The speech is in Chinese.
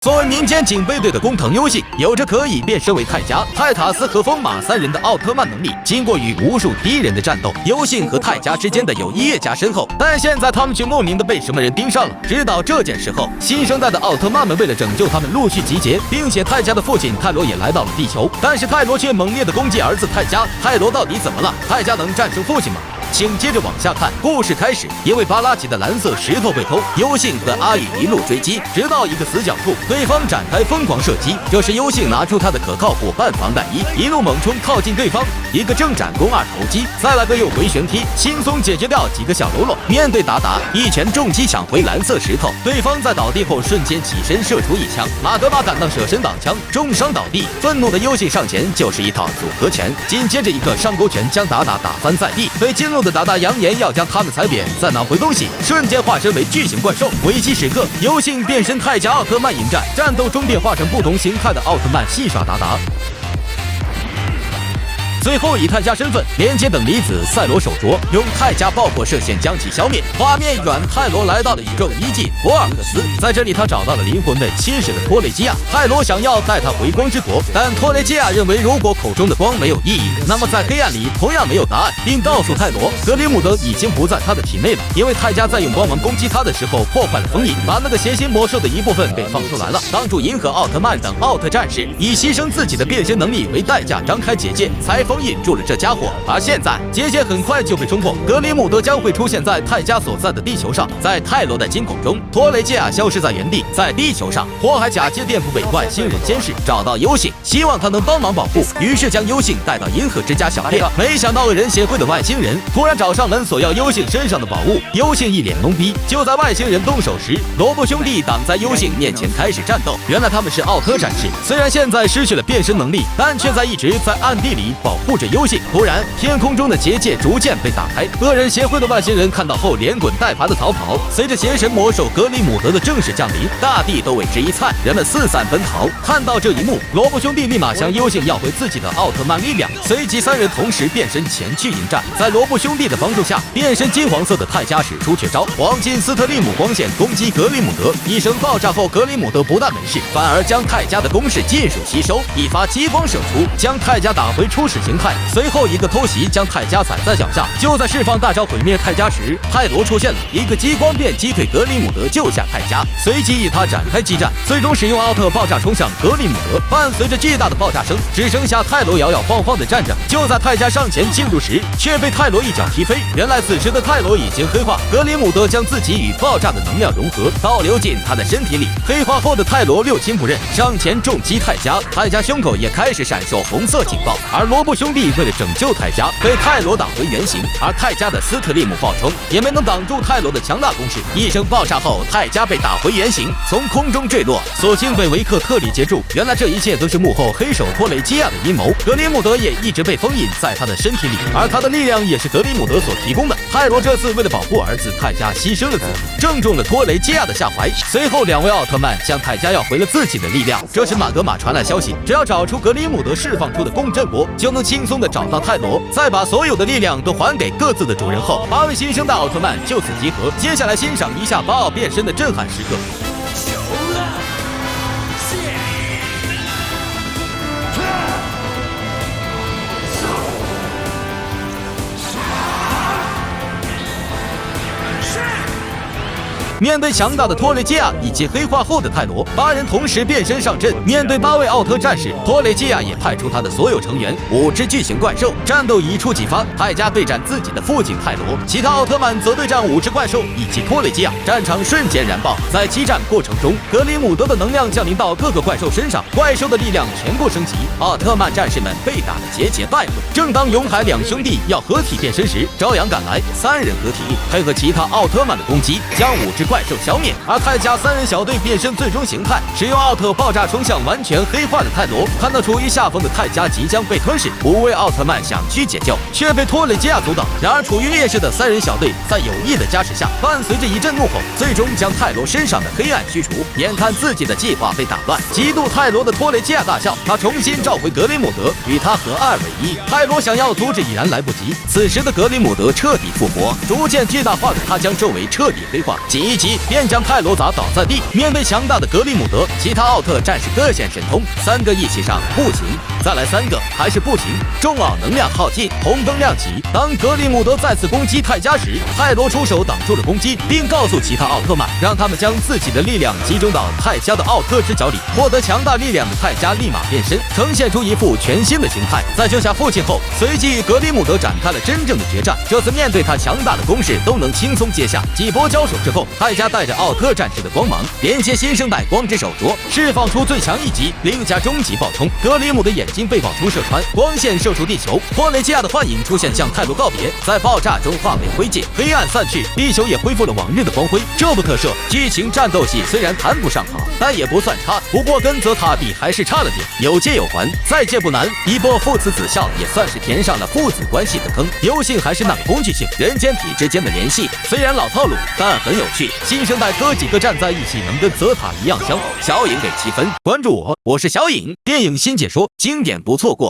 作为民间警备队的工藤优信，有着可以变身为泰迦、泰塔斯和风马三人的奥特曼能力。经过与无数敌人的战斗，优信和泰迦之间的友谊越加深厚。但现在他们却莫名的被什么人盯上了。知道这件事后，新生代的奥特曼们为了拯救他们陆续集结，并且泰迦的父亲泰罗也来到了地球。但是泰罗却猛烈的攻击儿子泰迦。泰罗到底怎么了？泰迦能战胜父亲吗？请接着往下看，故事开始。因为巴拉奇的蓝色石头被偷，优信和阿宇一路追击，直到一个死角处，对方展开疯狂射击。这时优信拿出他的可靠伙伴防弹衣，一路猛冲靠近对方，一个正斩弓二头击，再来个右回旋踢，轻松解决掉几个小喽啰。面对达达，一拳重击抢回蓝色石头，对方在倒地后瞬间起身射出一枪，马德玛赶到舍身挡枪，重伤倒地。愤怒的优信上前就是一套组合拳，紧接着一个上勾拳将达达打翻在地。被激怒的达达扬言要将他们踩扁，再拿回东西，瞬间化身为巨型怪兽。危机时刻，优信变身泰迦奥特曼迎战，战斗中变化成不同形态的奥特曼戏耍达达。最后以泰迦身份连接等离子赛罗手镯，用泰迦爆破射线将其消灭。画面一转，泰罗来到了宇宙遗迹博尔克斯，在这里他找到了灵魂被侵蚀的托雷基亚。泰罗想要带他回光之国，但托雷基亚认为如果口中的光没有意义，那么在黑暗里同样没有答案，并告诉泰罗格里姆德已经不在他的体内了，因为泰迦在用光芒攻击他的时候破坏了封印，把那个邪心魔兽的一部分给放出来了。当助银河奥特曼等奥特战士以牺牲自己的变身能力为代价张开结界，才封印住了这家伙。而现在结界很快就被冲破，格里姆德将会出现在泰迦所在的地球上。在泰罗的惊恐中，托雷基亚消失在原地。在地球上，火海假借店铺被外星人监视，找到优信，希望他能帮忙保护，于是将优信带到银河之家小店。没想到恶人协会的外星人突然找上门索要优信身上的宝物，优信一脸懵逼。就在外星人动手时，罗伯兄弟挡在优信面前开始战斗。原来他们是奥特战士，虽然现在失去了变身能力，但却一直在暗地里保护着优信。突然，天空中的结界逐渐被打开，恶人协会的外星人看到后连滚带爬的逃跑。随着邪神魔兽格里姆德的正式降临，大地都为之一颤，人们四散奔逃。看到这一幕，罗伯兄弟立马向优信要回自己的奥特曼力量，随即三人同时变身前去迎战。在罗伯兄弟的帮助下，变身金黄色的泰迦使出绝招黄金斯特利姆光线攻击格里姆德，一声爆炸后，格里姆德不但没事，反而将泰迦的攻势尽数吸收，一发激光射出，将泰迦打回初始形态。随后一个偷袭将泰迦踩在脚下。就在释放大招毁灭泰迦时，泰罗出现了，一个激光便击退格里姆德，救下泰迦，随即与他展开激战，最终使用奥特爆炸冲向格里姆德。伴随着巨大的爆炸声，只剩下泰罗摇摇晃晃的站着。就在泰迦上前庆祝时，却被泰罗一脚踢飞。原来此时的泰罗已经黑化，格里姆德将自己与爆炸的能量融合，倒流进他的身体里。黑化后的泰罗六亲不认，上前重击泰迦，泰迦胸口也开始闪烁红色警报。而罗伯兄弟为了拯救泰迦，被泰罗打回原形，而泰迦的斯特利姆爆冲也没能挡住泰罗的强大攻势。一声爆炸后，泰迦被打回原形，从空中坠落，所幸被维克特里接住。原来这一切都是幕后黑手托雷基亚的阴谋。格里姆德也一直被封印在他的身体里，而他的力量也是格里姆德所提供的。泰罗这次为了保护儿子泰迦，牺牲了自己，正中了托雷基亚的下怀。随后两位奥特曼向泰迦要回了自己的力量。这时马德玛传来消息，只要找出格里姆德释放出的共振波，就能轻松的找到泰罗，再把所有的力量都还给各自的主人后，8位新生代奥特曼就此集合。接下来欣赏一下巴奥变身的震撼时刻。面对强大的托雷基亚以及黑化后的泰罗，8人同时变身上阵。面对8位奥特战士，托雷基亚也派出他的所有成员5只巨型怪兽，战斗一触即发。泰迦对战自己的父亲泰罗，其他奥特曼则对战5只怪兽以及托雷基亚，战场瞬间燃爆。在激战过程中，格里姆德的能量降临到各个怪兽身上，怪兽的力量全部升级，奥特曼战士们被打得节节败退。正当永海两兄弟要合体变身时，朝阳赶来，3人合体，配合其他奥特曼的攻击，将5只怪兽消灭。而泰迦3人小队变身最终形态，使用奥特爆炸冲向完全黑化的泰罗。看到处于下风的泰迦即将被吞噬，5位奥特曼想去解救，却被托雷基亚阻挡。然而处于劣势的3人小队在有意的加持下，伴随着一阵怒吼，最终将泰罗身上的黑暗驱除。眼看自己的计划被打乱，嫉妒泰罗的托雷基亚大笑，他重新召回格里姆德，与他合2为1。泰罗想要阻止已然来不及，此时的格里姆德彻底复活，逐渐巨大化的他将周围彻底黑化，仅一即便将泰罗砸倒在地。面对强大的格里姆德，其他奥特战士各显神通，3个一起上不行，再来3个还是不行，众奥能量耗尽，红灯亮起。当格里姆德再次攻击泰迦时，泰罗出手挡住了攻击，并告诉其他奥特曼，让他们将自己的力量集中到泰迦的奥特之脚里。获得强大力量的泰迦立马变身，呈现出一副全新的形态。在救下父亲后，随即与格里姆德展开了真正的决战。这次面对他强大的攻势，都能轻松接下。几波交手之后，泰迦带着奥特战士的光芒，连接新生代光之手镯，释放出最强一击，另加终极爆冲。格里姆的眼睛被爆出射穿，光线射出地球。托雷基亚的幻影出现，向泰罗告别，在爆炸中化为灰烬，黑暗散去，地球也恢复了往日的光辉。这部特摄剧情战斗戏虽然谈不上好，但也不算差，不过跟泽塔比还是差了点。有借有还，再借不难，一波父慈子孝也算是填上了父子关系的坑。优性还是那个工具性，人间体之间的联系虽然老套路，但很有趣。新生代哥几个站在一起，能跟泽塔一样香。小影给7分，关注我，我是小影，电影新解说，经典不错过。